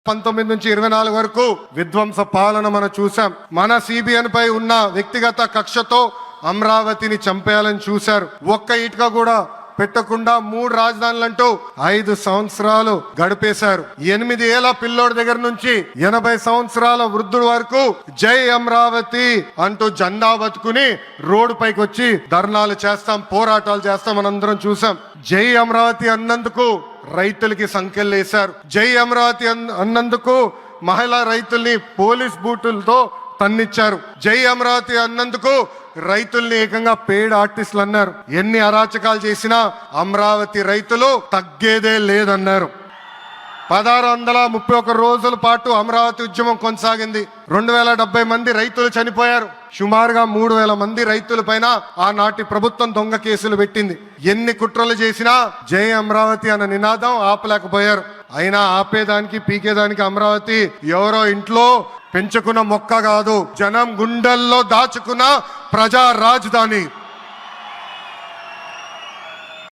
2019 నుంచి 24 వరకు విధ్వంస పాలన మనం చూసాం. మన సిబిఎన్ పై ఉన్న వ్యక్తిగత కక్షతో అమరావతిని చంపేయాలని చూశారు. ఒక్క ఇటుక కూడా పెట్టకుండా 3 రాజధానులంటూ 5 సంవత్సరాలు గడిపేశారు. 8 ఏళ్ల పిల్లోడి దగ్గర నుంచి 80 సంవత్సరాల వృద్ధుడు వరకు జై అమరావతి అంటూ జెండా బతుకుని రోడ్డు పైకి వచ్చి ధర్నాలు చేస్తాం, పోరాటాలు చేస్తాం మనందరం చూసాం. జై అమరావతి అన్నందుకు రైతులకి సంఖ్యలేశారు. జై అమరావతి అన్నందుకు మహిళా రైతుల్ని పోలీస్ బూటులతో తన్నిచ్చారు. జై అమరావతి అన్నందుకు రైతుల్ని ఏకంగా పేడ్ ఆర్టిస్టులు అన్నారు. ఎన్ని అరాచకాలు చేసినా అమరావతి రైతులు తగ్గేదే లేదన్నారు. 1631 రోజుల పాటు అమరావతి ఉద్యమం కొనసాగింది. 2070 మంది రైతులు చనిపోయారు. సుమారుగా 3000 మంది రైతుల పైన ఆనాటి ప్రభుత్వం దొంగ కేసులు పెట్టింది. ఎన్ని కుట్రలు చేసినా జై అమరావతి అన్న నినాదం ఆపలేకపోయారు. అయినా ఆపేదానికి పీకేదానికి అమరావతి ఎవరో ఇంట్లో పెంచుకున్న మొక్క కాదు, జనం గుండెల్లో దాచుకున్న ప్రజా రాజధాని.